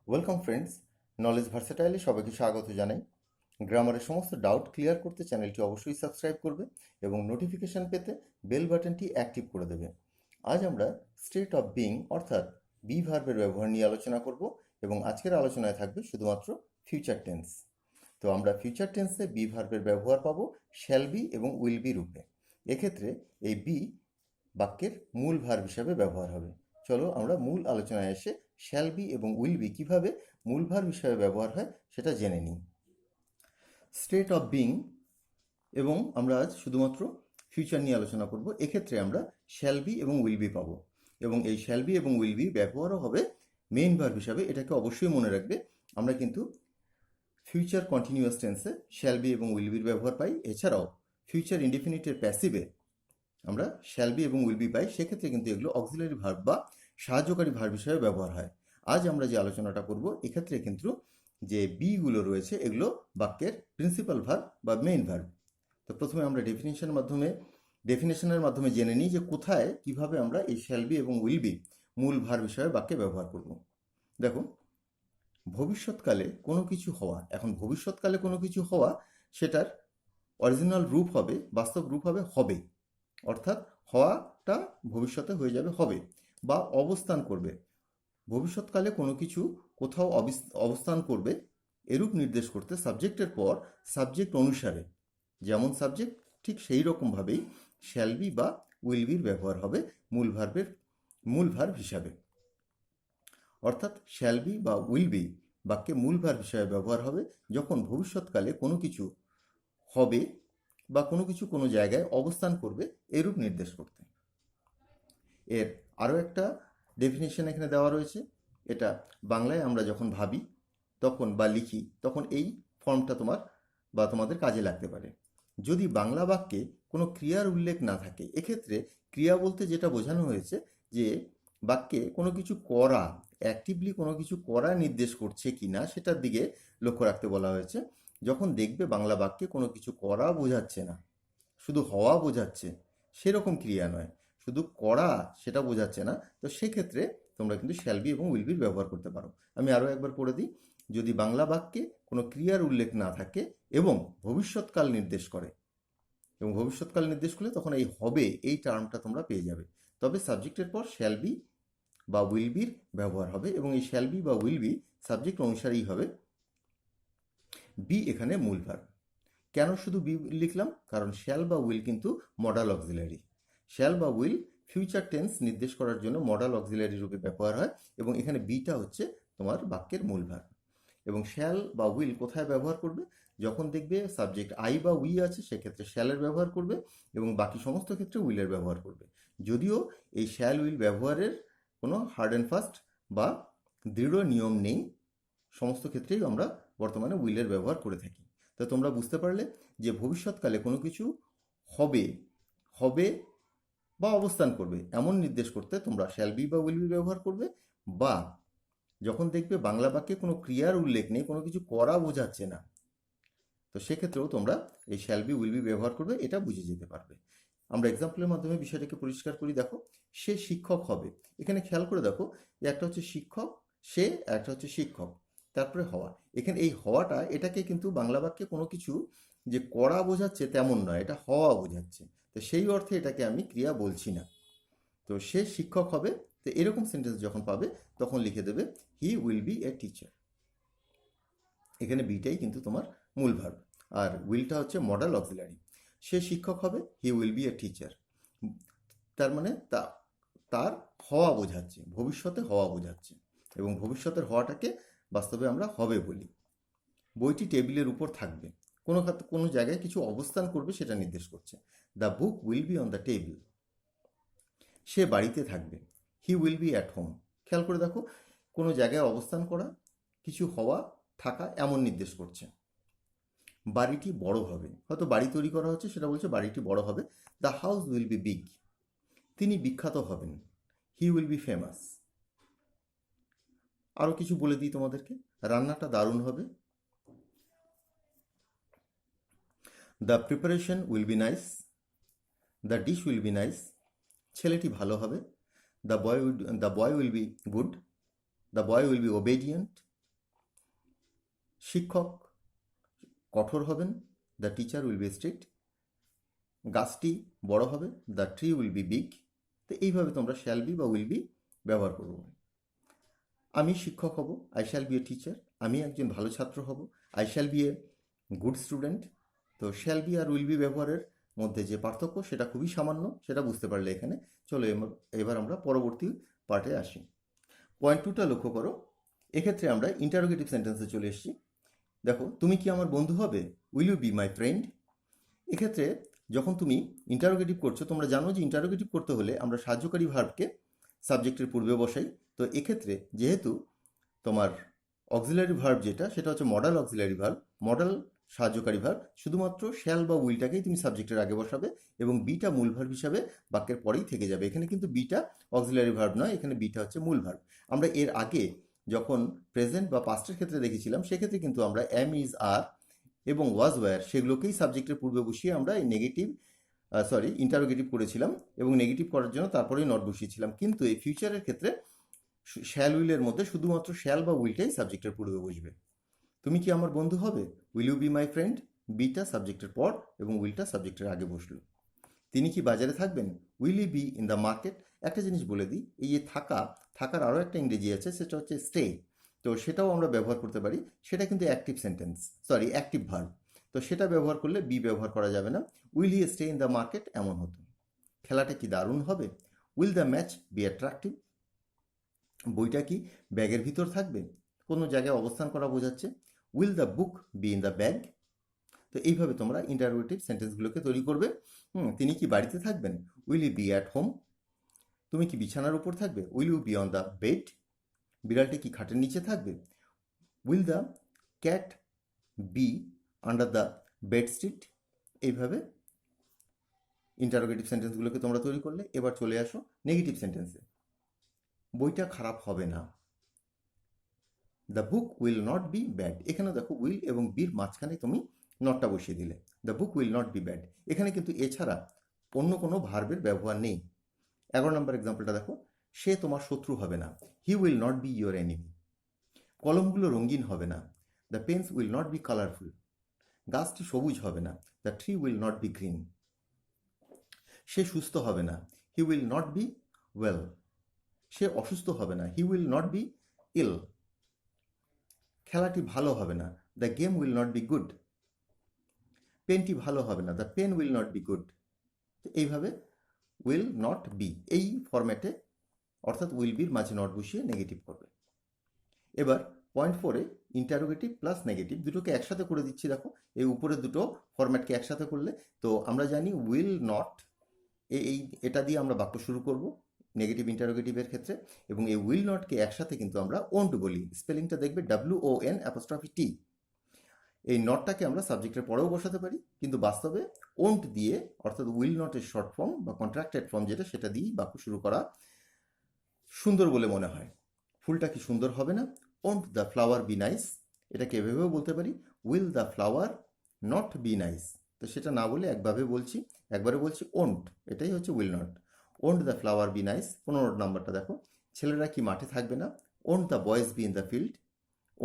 Welcome friends, knowledge ভার্সেটাইলে সবাইকে স্বাগত জানাই। গ্রামারের সমস্ত ডাউট ক্লিয়ার করতে চ্যানেলটি অবশ্যই সাবস্ক্রাইব করবে এবং নোটিফিকেশান পেতে বেল বাটনটি অ্যাক্টিভ করে দেবে। আজ আমরা স্টেট অফ বিং অর্থাৎ বি ভার্বের ব্যবহার নিয়ে আলোচনা করব এবং আজকের আলোচনায় থাকবে শুধুমাত্র ফিউচার টেন্স। তো আমরা ফিউচার টেন্সে বি ভার্বের ব্যবহার পাবো শ্যাল বি এবং উইল বি রূপে। এক্ষেত্রে এই বি বাক্যের মূল ভার্ব হিসাবে ব্যবহার হবে। চলো আমরা মূল আলোচনায় এসে শ্যাল বি এবং উইল বি কীভাবে মূল ভার্ব হিসাবে ব্যবহার হয় সেটা জেনে নিই। স্টেট অফ বিং এবং আমরা আজ শুধুমাত্র ফিউচার নিয়ে আলোচনা করব। এক্ষেত্রে আমরা শ্যাল বি এবং উইল বি পাবো এবং এই শ্যাল বি এবং উইল বি ব্যবহারও হবে মেইন ভার্ব হিসাবে। এটাকে অবশ্যই মনে রাখবে। আমরা কিন্তু ফিউচার কন্টিনিউয়াস টেন্সে শ্যাল বি এবং উইল বির ব্যবহার পাই, এছাড়াও ফিউচার ইনডেফিনিটের প্যাসিভে আমরা শ্যাল বি এবং উইল বি পাই। সেক্ষেত্রে কিন্তু এগুলো অক্সিলারি ভার্ব বা সাহায্যকারী ভার্ব হিসেবে ব্যবহার হয়। আজ আমরা যে আলোচনাটা করব এক্ষেত্রে কিন্তু যে বিগুলো রয়েছে এগুলো বাক্যের প্রিন্সিপাল ভার্ব বা মেইন ভার্ব। তো প্রথমে আমরা ডেফিনেশনের মাধ্যমে জেনে নিই যে কোথায় কিভাবে আমরা এই শ্যাল বি এবং উইল বি মূল ভার্ব হিসাবে বাক্যে ব্যবহার করব। দেখো, ভবিষ্যৎকালে কোনো কিছু হওয়া। এখন ভবিষ্যৎকালে কোনো কিছু হওয়া সেটার অরিজিনাল রূপ হবে, বাস্তব রূপ হবে হবে, অর্থাৎ হওয়াটা ভবিষ্যতে হয়ে যাবে হবে, বা অবস্থান করবে। ভবিষ্যৎকালে কোনো কিছু কোথাও অবস্থান করবে এরূপ নির্দেশ করতে সাবজেক্টের পর সাবজেক্ট অনুসারে, যেমন সাবজেক্ট ঠিক সেই রকমভাবেই শ্যাল বি বা উইল বির ব্যবহার হবে মূল ভার্ব হিসাবে। অর্থাৎ শ্যাল বি বা উইল বি বাক্যে মূল ভার্ব হিসাবে ব্যবহার হবে যখন ভবিষ্যৎকালে কোনো কিছু হবে বা কোনো কিছু কোনো জায়গায় অবস্থান করবে এরূপ নির্দেশ করতে। এর আরও একটা ডেফিনেশন এখানে দেওয়া রয়েছে। এটা বাংলায় আমরা যখন ভাবি তখন বা লিখি তখন এই ফর্মটা তোমাদের কাজে লাগতে পারে। যদি বাংলা বাক্যে কোনো ক্রিয়ার উল্লেখ না থাকে, এক্ষেত্রে ক্রিয়া বলতে যেটা বোঝানো হয়েছে যে বাক্যে কোনো কিছু করা, অ্যাক্টিভলি কোনো কিছু করা নির্দেশ করছে কি না সেটার দিকে লক্ষ্য রাখতে বলা হয়েছে। যখন দেখবে বাংলা বাক্যে কোনো কিছু করা বোঝাচ্ছে না, শুধু হওয়া বোঝাচ্ছে, সেরকম ক্রিয়া নয়, শুধু করা সেটা বোঝাচ্ছে না, তো সেক্ষেত্রে তোমরা কিন্তু শ্যাল বি এবং উইল বির ব্যবহার করতে পারো। আমি আরও একবার পড়ে দিই। যদি বাংলা বাক্যে কোনো ক্রিয়ার উল্লেখ না থাকে এবং ভবিষ্যৎকাল নির্দেশ করে, এবং ভবিষ্যৎকাল নির্দেশ করলে তখন এই হবে এই টার্মটা তোমরা পেয়ে যাবে। তবে সাবজেক্টের পর শ্যাল বি বা উইল বির ব্যবহার হবে এবং এই শ্যাল বি বা উইল বি সাবজেক্ট অনুসারেই হবে। বি এখানে মূল ভার্ব। কেন শুধু বি লিখলাম? কারণ শ্যাল বা উইল কিন্তু মডাল অক্সিলারি। শ্যাল বা উইল ফিউচার টেন্স নির্দেশ করার জন্য মডাল অক্সিলারি রূপে ব্যবহার হয় এবং এখানে বিটা হচ্ছে তোমার বাক্যের মূল ভার্ব। এবং শ্যাল বা উইল কোথায় ব্যবহার করবে? যখন দেখবে সাবজেক্ট আই বা উই আছে সেক্ষেত্রে শ্যালের ব্যবহার করবে এবং বাকি সমস্ত ক্ষেত্রে উইলের ব্যবহার করবে। যদিও এই শ্যাল উইল ব্যবহারের কোনো হার্ড অ্যান্ড ফাস্ট বা দৃঢ় নিয়ম নেই, সমস্ত ক্ষেত্রেই আমরা বর্তমানে উইলের ব্যবহার করে থাকি। তো তোমরা বুঝতে পারলে যে ভবিষ্যৎকালে কোনো কিছু হবে হবে বা অবস্থান করবে এমন নির্দেশ করতে তোমরা শ্যাল বি বা উইল বি ব্যবহার করবে, বা যখন দেখবে বাংলা বাক্যে কোনো ক্রিয়ার উল্লেখ নেই, কোনো কিছু করা বোঝাচ্ছে না, তো সেক্ষেত্রেও তোমরা এই শ্যাল বি উইল বি ব্যবহার করবে। এটা বুঝে যেতে পারবে। আমরা এক্সাম্পলের মাধ্যমে বিষয়টাকে পরিষ্কার করি। দেখো, সে শিক্ষক হবে। এখানে খেয়াল করে দেখো, একটা হচ্ছে শিক্ষক সে, একটা হচ্ছে শিক্ষক, তারপরে হওয়া। এখানে এই হওয়াটা এটাকে কিন্তু বাংলা বাক্যে কোনো কিছু যে করা বোঝাচ্ছে তেমন নয়, এটা হওয়া বোঝাচ্ছে। তো সেই অর্থে এটাকে আমি ক্রিয়া বলছি না। তো সে শিক্ষক হবে, তো এরকম সেন্টেন্স যখন পাবে তখন লিখে দেবে হি উইল বি এ টিচার। এখানে বিটাই কিন্তু তোমার মূল ভার্ব আর উইলটা হচ্ছে মডাল অক্সিলারি। সে শিক্ষক হবে, হি উইল বি এ টিচার, তার মানে তার হওয়া বোঝাচ্ছে, ভবিষ্যতে হওয়া বোঝাচ্ছে এবং ভবিষ্যতের হওয়াটাকে বাস্তবে আমরা হবে বলি। বইটি টেবিলের উপর থাকবে, কোনো জায়গায় কিছু অবস্থান করবে সেটা নির্দেশ করছে। The book will be on the table. সে বাড়িতে থাকবে, he will be at home. খেয়াল করে দেখো, কোনো জায়গায় অবস্থান করা, কিছু হওয়া, থাকা এমন নির্দেশ করছে। বাড়িটি বড় হবে, হয়তো বাড়ি তৈরি করা হচ্ছে, সেটা বলছে বাড়িটি বড় হবে। The house will be big. তিনি বিখ্যাত হবেন, হি উইল বি ফেমাস। আরও কিছু বলে দিই তোমাদেরকে, রান্নাটা দারুণ হবে, the preparation will be nice, the dish will be nice. ছেলেটি ভালো হবে, the boy will be good, the boy will be obedient, শিক্ষক কঠোর হবেন, the teacher will be strict. গাছটি বড় হবে, the tree will be big. তো এইভাবে তোমরা শ্যাল বি বা উইল বি ব্যবহার করবো। আমি শিক্ষক হব, I shall be a teacher. আমি একজন ভালো ছাত্র হব, I shall be a good student. তো শ্যাল বি আর উইল বি ব্যবহারের মধ্যে যে পার্থক্য সেটা খুবই সামান্য, সেটা বুঝতে পারলে এখানে। চলো এবার আমরা পরবর্তী পার্টে আসি। পয়েন্ট 2টা লক্ষ্য করো। এক্ষেত্রে আমরা ইন্টারোগেটিভ সেন্টেন্সে চলে এসেছি। দেখো, তুমি কি আমার বন্ধু হবে, will you be my friend. এক্ষেত্রে যখন তুমি ইন্টারোগেটিভ করছো, তোমরা জানো যে ইন্টারোগেটিভ করতে হলে আমরা সাহায্যকারী ভার্বকে সাবজেক্টের পূর্বে বসাই। তো এক্ষেত্রে যেহেতু তোমার অক্সিলারি ভার্ব যেটা, সেটা হচ্ছে মডাল অক্সিলারি ভার্ব, মডাল সাহায্যকারী ভার্ব, শুধুমাত্র শ্যাল বা উইলটাকেই তুমি সাবজেক্টের আগে বসাবে এবং বিটা মূল ভার্ব হিসাবে বাক্যের পরেই থেকে যাবে। এখানে কিন্তু বিটা অক্সিলারি ভার্ব নয়, এখানে বিটা হচ্ছে মূল ভার্ব। আমরা এর আগে যখন প্রেজেন্ট বা পাস্টের ক্ষেত্রে দেখেছিলাম, সেক্ষেত্রে কিন্তু আমরা এম, ইজ, আর এবং ওয়াজ, ওয়্যার সেগুলোকেই সাবজেক্টের পূর্বে বসিয়ে আমরা এই ইন্টারোগেটিভ করেছিলাম এবং নেগেটিভ করার জন্য তারপরেই নট বসিয়েছিলাম। কিন্তু এই ফিউচারের ক্ষেত্রে শ্যাল উইলের মধ্যে শুধুমাত্র শ্যাল বা উইলটাই সাবজেক্টের পূর্বে বসবে। তুমি কি আমার বন্ধু হবে, will you be my friend, বিটা সাবজেক্টের পর এবং উইলটা সাবজেক্টের আগে বসলো। তিনি কি বাজারে থাকবেন, will E B in the market. একটা জিনিস বলে দিই, এই যে থাকার আরও একটা ইংরেজি আছে, সেটা হচ্ছে স্টে। তো সেটাও আমরা ব্যবহার করতে পারি, সেটা কিন্তু অ্যাক্টিভ ভার্ব। তো সেটা ব্যবহার করলে বি ব্যবহার করা যাবে না। Will he stay in the market এমন হতো। খেলাটা কি দারুণ হবে, will the match be attractive. বইটা কি ব্যাগের ভিতর থাকবে, কোনো জায়গায় অবস্থান করা বোঝাচ্ছে। Will the book B in the bag. তো এইভাবে তোমরা ইন্টারোগেটিভ সেন্টেন্সগুলোকে তৈরি করবে। তিনি কি বাড়িতে থাকবেন, will you be at home. তুমি কি বিছানার উপর থাকবে, will you be on the bed. বিড়ালটি কি খাটের নিচে থাকবে, will the cat be under the bedsheet. এইভাবে ইন্টারোগেটিভ সেন্টেন্সগুলোকে তোমরা তৈরি করলে। এবার চলে আসো নেগেটিভ সেন্টেন্সে। বইটা খারাপ হবে না, the book will not B bad. এখানে দেখো উইল এবং বির মাঝখানে তুমি নটটা বসিয়ে দিলে, the book will not B bad. এখানে কিন্তু এছাড়া অন্য কোনো ভার্বের ব্যবহার নেই। 11 নম্বর এক্সাম্পলটা দেখো, সে তোমার শত্রু হবে না, he will not be your enemy. কলমগুলো রঙিন হবে না, the pens will not be colourful. গাছটি সবুজ হবে না, the tree will not be green. সে সুস্থ হবে না, he will not be well. সে অসুস্থ হবে না, he will not be ill. খেলাটি ভালো হবে না, the game will not be good. পেনটি ভালো হবে না, the pen will not be good. এইভাবে উইল নট বি এই ফরম্যাটে, অর্থাৎ উইল বির মাঝে নট বসিয়ে নেগেটিভ করবে। এবার পয়েন্ট 4-এ ইন্টারোগেটিভ প্লাস নেগেটিভ দুটোকে একসাথে করে দিচ্ছি। দেখো, এই উপরের দুটো ফরম্যাটকে একসাথে করলে, তো আমরা জানি উইল নট, এটা দিয়ে আমরা বাক্য শুরু করব নেগেটিভ ইন্টারোগেটিভের ক্ষেত্রে, এবং এই উইল নটকে একসাথে কিন্তু আমরা ওন্ট বলি। স্পেলিংটা দেখবে WON''T। এই নটটাকে আমরা সাবজেক্টের পরেও বসাতে পারি, কিন্তু বাস্তবে ওন্ট দিয়ে, অর্থাৎ উইল নটের শর্ট ফর্ম বা কন্ট্রাক্টেড ফর্ম যেটা, সেটা দিয়েই বাক্য শুরু করা সুন্দর বলে মনে হয়। ফুলটা কি সুন্দর হবে না, won't the flower be nice. এটাকে এভাবেও বলতে পারি, will the flower not be nice. তো সেটা না বলে একবারে বলছি ওন্ট, এটাই হচ্ছে will not. Won't the flower be nice. 15 নাম্বারটা দেখো, ছেলেরা কি মাঠে থাকবে না, won't the boys B in the field.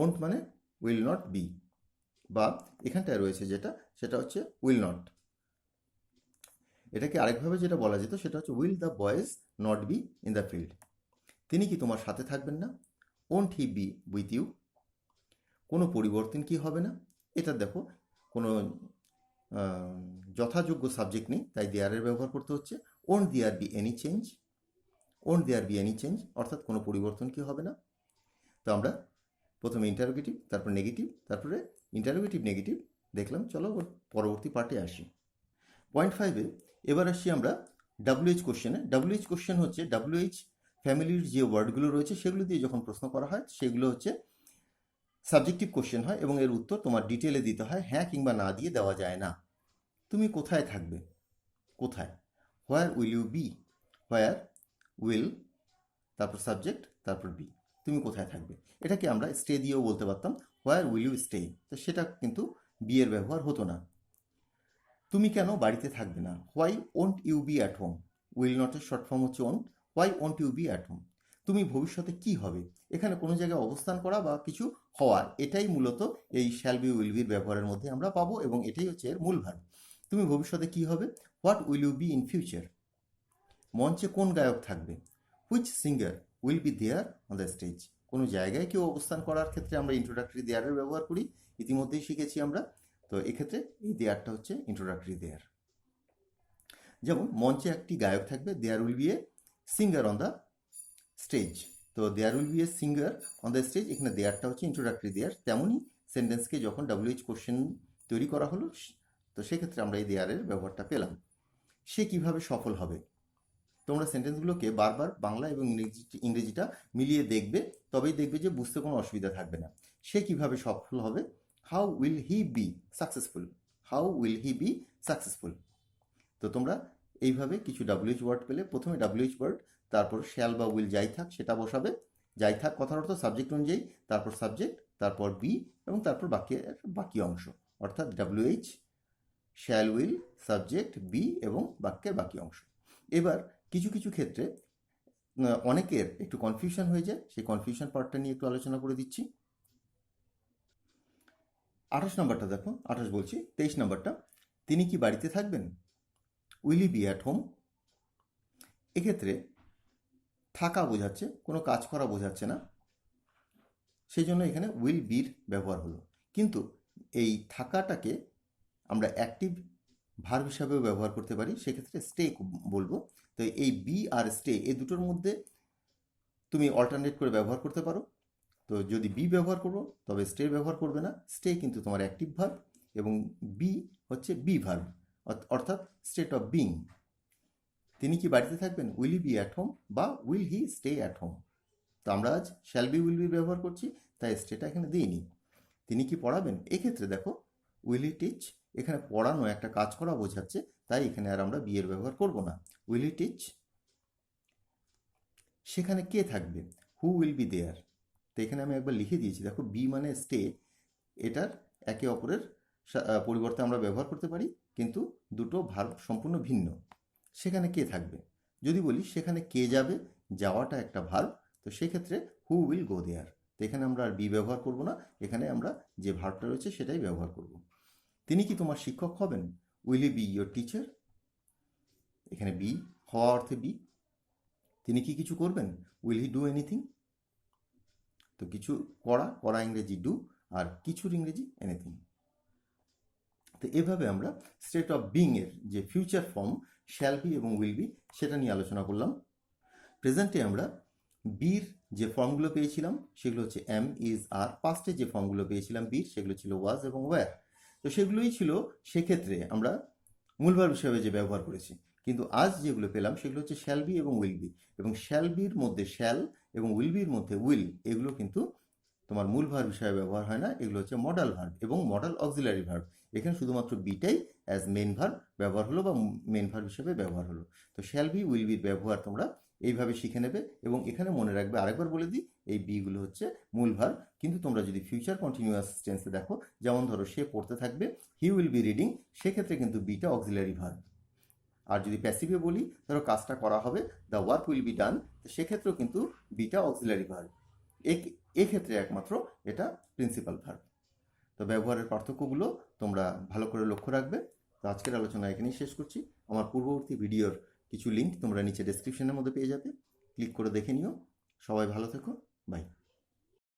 Won't মানে উইল নট বি, বা এখানটায় রয়েছে যেটা, সেটা হচ্ছে উইল নট। এটাকে আরেকভাবে যেটা বলা যেত, সেটা হচ্ছে will the boys not be in the field. তিনি কি তোমার সাথে থাকবেন না, won't he be with you. কোনো পরিবর্তন কি হবে না, এটা দেখো কোনো যথাযোগ্য সাবজেক্ট নেই, তাই দেয়ারের ব্যবহার করতে হচ্ছে। Won't there be any change. Won't there be any change অর্থাৎ কোনো পরিবর্তন কি হবে না। তো আমরা প্রথমে ইন্টারোগেটিভ, তারপর নেগেটিভ, তারপরে ইন্টারোগেটিভ নেগেটিভ দেখলাম। চলো পরবর্তী পার্টে আসি। পয়েন্ট 5-এ এবার আসছি আমরা WH কোশ্চেনে। WH কোশ্চেন হচ্ছে WH ফ্যামিলির যে ওয়ার্ডগুলো রয়েছে সেগুলো দিয়ে যখন প্রশ্ন করা হয়, সেগুলো হচ্ছে সাবজেক্টিভ কোশ্চেন হয় এবং এর উত্তর তোমার ডিটেলে দিতে হয়, হ্যাঁ কিংবা না দিয়ে দেওয়া যায় না। তুমি কোথায় থাকবে, কোথায়। Where will you be, where will, তারপর সাবজেক্ট, তারপর বি। তুমি কোথায় থাকবে, এটাকে আমরা স্টে দিয়েও বলতে পারতাম, হোয়ার উইল ইউ স্টে। তো সেটা কিন্তু বি এর ব্যবহার হতো না। তুমি কেন বাড়িতে থাকবে না, why won't you be at home. Will নটের শর্ট ফর্ম হচ্ছে won't, why won't you be at home. তুমি ভবিষ্যতে কি হবে, এখানে কোনো জায়গায় অবস্থান করা বা কিছু হওয়ার, এটাই মূলত এই শ্যাল বি উইল বির ব্যবহারের মধ্যে আমরা পাবো এবং এটাই হচ্ছে এর মূল ভার্ব। তুমি ভবিষ্যতে কি হবে, what will you be in future. মঞ্চে কোন গায়ক থাকবে, which singer will be there on the stage. কোনো জায়গায় কেউ অবস্থান করার ক্ষেত্রে আমরা ইন্ট্রোডাক্টরি দেয়ারের ব্যবহার করি, ইতিমধ্যেই শিখেছি আমরা। তো এক্ষেত্রে এই দেয়ারটা হচ্ছে ইন্ট্রোডাক্টরি দেয়ার। যেমন মঞ্চে একটি গায়ক থাকবে, there will be a singer on the stage. তো there will be a singer on the stage, এখানে দেয়ারটা হচ্ছে ইন্ট্রোডাক্টরি দেয়ার। তেমনই সেন্টেন্সকে যখন WH কোশ্চেন তৈরি করা হলো, তো সেক্ষেত্রে আমরা এই দেয়ারের ব্যবহারটা পেলাম। সে কিভাবে সফল হবে, তোমরা সেন্টেন্সগুলোকে বারবার বাংলা এবং ইংরেজিটা মিলিয়ে দেখবে, তবেই দেখবে যে বুঝতে কোনো অসুবিধা থাকবে না। সে কিভাবে সফল হবে, how will he be successful, how will he be successful. তো তোমরা এইভাবে কিছু WH ওয়ার্ড পেলে, প্রথমে WH ওয়ার্ড, তারপর শ্যাল বা উইল যাই থাক সেটা বসাবে। যাই থাক কথার অর্থ সাবজেক্ট অনুযায়ী, তারপর সাবজেক্ট, তারপর বি, এবং তারপর বাকি অংশ, অর্থাৎ WH, shall, will, subject, be এবং বাক্যের বাকি অংশ। এবার কিছু কিছু ক্ষেত্রে অনেকের একটু কনফিউশন হয়ে যায়, সেই কনফিউশন পার্টটা নিয়ে একটু আলোচনা করে দিচ্ছি। 28 নম্বরটা দেখো, 28 বলছি, 23 নম্বরটা, তিনি কি বাড়িতে থাকবেন, will he be at home. এক্ষেত্রে থাকা বোঝাচ্ছে, কোনো কাজ করা বোঝাচ্ছে না, সেই জন্য এখানে উইল বির ব্যবহার হলো। কিন্তু এই থাকাটাকে আমরা অ্যাক্টিভ ভার্ব হিসাবেও ব্যবহার করতে পারি, সেক্ষেত্রে স্টে বলবো। তো এই বি আর স্টে, এই দুটোর মধ্যে তুমি অল্টারনেট করে ব্যবহার করতে পারো। তো যদি বি ব্যবহার করবো তবে স্টে ব্যবহার করবে না, স্টে কিন্তু তোমার অ্যাক্টিভ ভার্ব এবং বি হচ্ছে বি ভার্ব, অর্থাৎ স্টেট অফ বিং। তিনি কি বাড়িতে থাকবেন, will he be at home বা will he stay at home. তো আমরা আজ শ্যাল বি উইল বি ব্যবহার করছি, তাই স্টেটা এখানে দিইনি। তিনি কি পড়াবেন, এক্ষেত্রে দেখো উইল হি টিচ, এখানে পড়ানো একটা কাজ করা বোঝাচ্ছে, তাই এখানে আর আমরা বি এর ব্যবহার করব না, উইল হি টিচ। সেখানে কে থাকবে, হু উইল বি দেয়ার। তো এখানে আমি একবার লিখে দিয়েছি, দেখো বি মানে স্টে, এটার একে অপরের পরিবর্তে আমরা ব্যবহার করতে পারি, কিন্তু দুটো ভার্ব সম্পূর্ণ ভিন্ন। সেখানে কে থাকবে, যদি বলি সেখানে কে যাবে, যাওয়াটা একটা ভার্ব, তো সেক্ষেত্রে হু উইল গো দেয়ার। তো এখানে আমরা আর বি ব্যবহার করব না, এখানে আমরা যে ভার্বটা রয়েছে সেটাই ব্যবহার করব। তিনি কি তোমার শিক্ষক হবেন, will he B your teacher. এখানে বি, হওয়া অর্থে বি। তিনি কি কিছু করবেন, উইল হি ডু এনিথিং। তো কিছু করা ইংরেজি ডু, আর কিছুর ইংরেজি এনিথিং। তো এভাবে আমরা স্টেট অফ বিং এর যে ফিউচার ফর্ম শ্যাল বি এবং উইল বি সেটা নিয়ে আলোচনা করলাম। প্রেজেন্টে আমরা বির যে ফর্মগুলো পেয়েছিলাম সেগুলো হচ্ছে এম, ইজ, আর। পাস্টে যে ফর্মগুলো পেয়েছিলাম বির সেগুলো ছিল ওয়াজ এবং ওয়্যার। তো সেগুলোই ছিল সেক্ষেত্রে আমরা মূল ভার্ব হিসাবে যে ব্যবহার করেছি। কিন্তু আজ যেগুলো পেলাম সেগুলো হচ্ছে শ্যাল বি এবং উইল বি, এবং শ্যাল বির মধ্যে শ্যাল এবং উইল বির মধ্যে উইল, এগুলো কিন্তু তোমার মূল ভার্ব হিসাবে ব্যবহার হয় না, এগুলো হচ্ছে মডাল ভার্ব এবং মডাল অক্সিলারি ভার্ব। এখানে শুধুমাত্র বিটাই অ্যাজ মেন ভার্ব ব্যবহার হলো বা মেন ভার্ব হিসেবে ব্যবহার হলো। তো শ্যাল বি উইল বির ব্যবহার তোমরা এইভাবে শিখে নেবে, এবং এখানে মনে রাখবে, আরেকবার বলে দিই, এই বিগুলো হচ্ছে মূল ভার্ব। কিন্তু তোমরা যদি ফিউচার কন্টিনিউয়াস টেন্সে দেখো, যেমন ধরো সে পড়তে থাকবে, হি উইল বি রিডিং, সেক্ষেত্রে কিন্তু বিটা অক্সিলারি ভার্ব। আর যদি প্যাসিভে বলি, ধরো কাজটা করা হবে, the work will be done, সেক্ষেত্রেও কিন্তু বিটা অক্সিলারি ভার্ব। এক্ষেত্রে একমাত্র এটা প্রিন্সিপাল ভার্ব। তো ব্যবহারের পার্থক্যগুলো তোমরা ভালো করে লক্ষ্য রাখবে। তো আজকের আলোচনা এখানেই শেষ করছি। আমার পূর্ববর্তী ভিডিওর কিছু লিঙ্ক তোমরা নিচে ডেসক্রিপশনের মধ্যে পেয়ে যাবে, ক্লিক করে দেখে নিও। সবাই ভালো থেকো, বাই।